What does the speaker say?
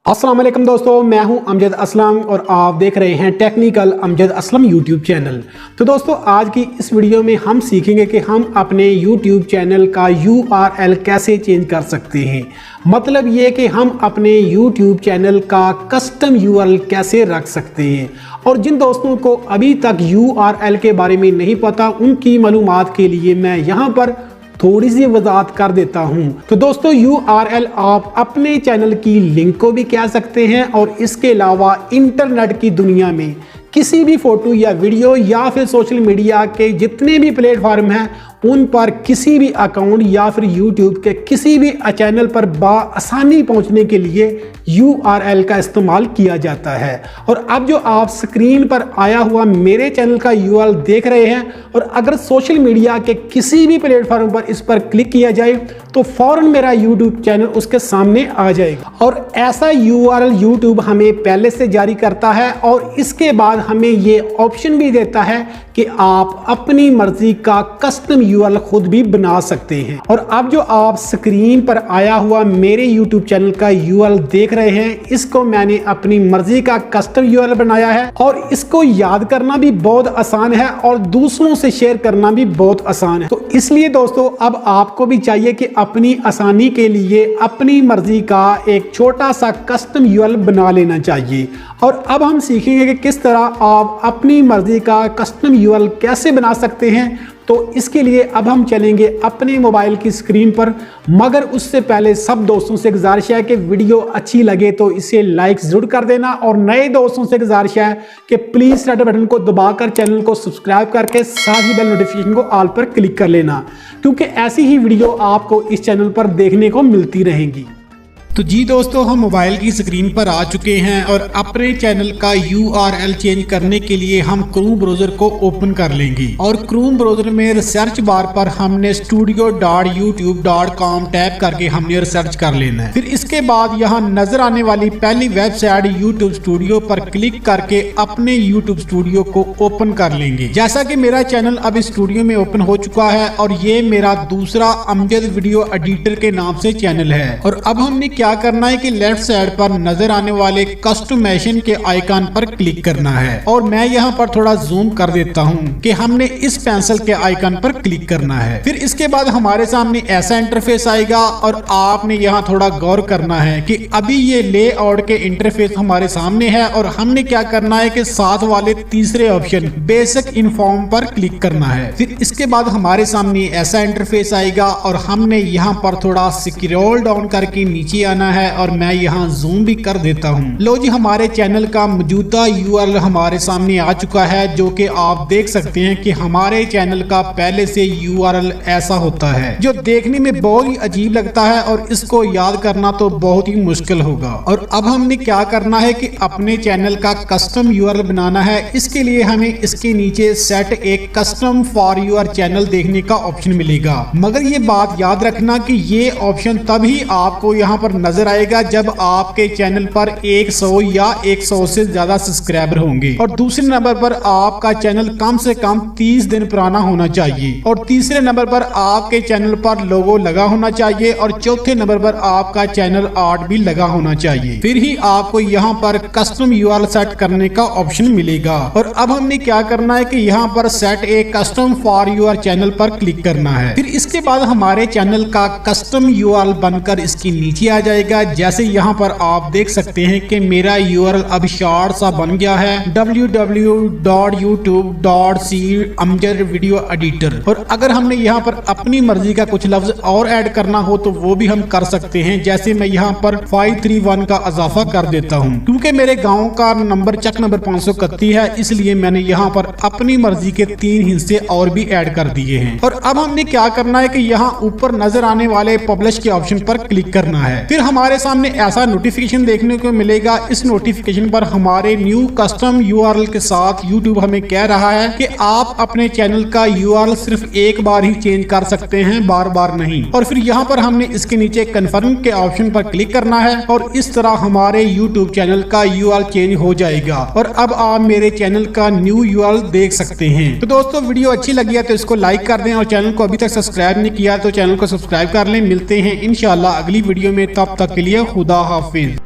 अस्सलाम वालेकुम दोस्तों, मैं हूं अमजद असलम और आप देख रहे हैं technical Amjad Aslam YouTube channel. तो दोस्तों, आज की इस वीडियो में हम सीखेंगे कि हम अपने यूट्यूब चैनल का URL कैसे चेंज कर सकते हैं। मतलब ये कि हम अपने यूट्यूब चैनल का कस्टम URL कैसे रख सकते हैं। और जिन दोस्तों को अभी तक URL के बारे में नहीं पता, उनकी मालूमात के लिए मैं यहाँ पर थोड़ी सी वजाहत कर देता हूं। तो दोस्तों, URL आप अपने चैनल की लिंक को भी कह सकते हैं और इसके अलावा इंटरनेट की दुनिया में किसी भी फोटो या वीडियो या फिर सोशल मीडिया के जितने भी प्लेटफॉर्म हैं उन पर किसी भी अकाउंट या फिर यूट्यूब के किसी भी चैनल पर आसानी पहुंचने के लिए URL का इस्तेमाल किया जाता है। और अब जो आप स्क्रीन पर आया हुआ मेरे चैनल का URL देख रहे हैं, और अगर सोशल मीडिया के किसी भी प्लेटफॉर्म पर इस पर क्लिक किया जाए तो फौरन मेरा यूट्यूब चैनल उसके सामने आ जाएगा। और ऐसा URL यूट्यूब हमें पहले से जारी करता है और इसके बाद हमें ये ऑप्शन भी देता है कि आप अपनी मर्जी का कस्टम URL खुद भी बना सकते हैं। और अब जो आप स्क्रीन पर आया हुआ मेरे YouTube चैनल का URL देख रहे हैं, इसको मैंने अपनी मर्जी का कस्टम URL बनाया है और इसको याद करना भी बहुत आसान है और दूसरों से शेयर करना भी बहुत आसान है। तो इसलिए दोस्तों, अब आपको भी चाहिए कि अपनी आसानी के लिए अपनी मर्जी का एक छोटा सा कस्टम URL बना लेना चाहिए। और अब हम सीखेंगे कि किस तरह आप अपनी मर्जी का कस्टम URL कैसे बना सकते हैं। तो इसके लिए अब हम चलेंगे अपने मोबाइल की स्क्रीन पर, मगर उससे पहले सब दोस्तों से गुजारिश है कि वीडियो अच्छी लगे तो इसे लाइक जरूर कर देना, और नए दोस्तों से गुजारिश है कि प्लीज रेड बटन को दबाकर चैनल को सब्सक्राइब करके साथ ही बेल नोटिफिकेशन को ऑल पर क्लिक कर लेना, क्योंकि ऐसी ही वीडियो आपको इस चैनल पर देखने को मिलती रहेंगी। तो जी दोस्तों, हम मोबाइल की स्क्रीन पर आ चुके हैं और अपने चैनल का URL चेंज करने के लिए हम क्रोम ब्राउजर को ओपन कर लेंगे और क्रोम ब्राउजर में रिसर्च बार पर हमने studio.youtube.com टैप करके हमने रिसर्च कर लेना है। फिर इसके बाद यहाँ नजर आने वाली पहली वेबसाइट YouTube स्टूडियो पर क्लिक करके अपने YouTube स्टूडियो को ओपन कर लेंगे। जैसा कि मेरा चैनल अब इस स्टूडियो में ओपन हो चुका है और ये मेरा दूसरा अमजद वीडियो एडिटर के नाम से चैनल है। और अब हमने क्या करना है कि लेफ्ट साइड पर नजर आने वाले कस्टमाइजेशन के आइकन पर क्लिक करना है, और मैं यहाँ पर थोड़ा जूम कर देता हूँ कि हमने इस पेंसिल के आइकन पर क्लिक करना है। फिर इसके बाद हमारे सामने ऐसा इंटरफेस आएगा और आपने यहाँ थोड़ा गौर करना है कि अभी ये लेआउट के इंटरफेस हमारे सामने है और हमने क्या करना है कि साथ वाले तीसरे ऑप्शन बेसिक इन्फॉर्म पर क्लिक करना है। फिर इसके बाद हमारे सामने ऐसा इंटरफेस आएगा और हमने यहाँ पर थोड़ा स्क्रॉल डाउन करके नीचे आना है, और मैं यहाँ जूम भी कर देता हूँ। लो जी, हमारे चैनल का मौजूदा URL हमारे सामने आ चुका है, जो कि आप देख सकते हैं कि हमारे चैनल का पहले से URL ऐसा होता है, जो देखने में बहुत ही अजीब लगता है और इसको याद करना तो बहुत ही मुश्किल होगा। और अब हमने क्या करना है कि अपने चैनल का कस्टम URL बनाना है। इसके लिए हमें इसके नीचे सेट एक कस्टम फॉर योर चैनल देखने का ऑप्शन मिलेगा, मगर ये बात याद रखना कि ये ऑप्शन तभी आपको यहाँ पर नजर आएगा जब आपके चैनल पर 100 या 100 से ज्यादा सब्सक्राइबर होंगे, और दूसरे नंबर पर आपका चैनल कम से कम 30 दिन पुराना होना चाहिए, और तीसरे नंबर पर आपके चैनल पर लोगो लगा होना चाहिए, और चौथे नंबर पर आपका चैनल आर्ट भी लगा होना चाहिए। फिर ही आपको यहाँ पर कस्टम URL सेट करने का ऑप्शन मिलेगा। और अब हमने क्या करना है कि यहाँ पर set A custom for your channel पर क्लिक करना है। फिर इसके बाद हमारे चैनल का कस्टम URL बनकर इसके नीचे आ जाएगा। जैसे यहाँ पर आप देख सकते हैं कि मेरा URL अब शॉर्ट सा बन गया है, www.youtube.com/amjad-video-editor। और अगर हमने यहाँ पर अपनी मर्जी का कुछ लफ्ज और ऐड करना हो तो वो भी हम कर सकते हैं। जैसे मैं यहाँ पर 531 का इजाफा कर देता हूँ, क्योंकि मेरे गाँव का नंबर चक नंबर 531 है, इसलिए मैंने यहाँ पर अपनी मर्जी के 3 हिस्से और भी ऐड कर दिए हैं। और अब हमने क्या करना है कि यहाँ ऊपर नजर आने वाले पब्लिश के ऑप्शन पर क्लिक करना है। फिर हमारे सामने ऐसा नोटिफिकेशन देखने को मिलेगा। इस नोटिफिकेशन पर हमारे न्यू कस्टम URL के साथ YouTube हमें कह रहा है कि आप अपने चैनल का URL सिर्फ एक बार ही चेंज कर सकते हैं, बार बार नहीं। और फिर यहाँ पर हमने इसके नीचे कन्फर्म के ऑप्शन पर क्लिक करना है, और इस तरह हमारे YouTube चैनल का URL चेंज हो जाएगा। और अब आप मेरे चैनल का न्यू URL देख सकते हैं। तो दोस्तों, वीडियो अच्छी लगी है तो इसको लाइक कर दें, और चैनल को अभी तक सब्सक्राइब नहीं किया तो चैनल को सब्सक्राइब कर लें। मिलते हैं इंशाल्लाह अगली वीडियो में, तब तक के लिए खुदा हाफिज।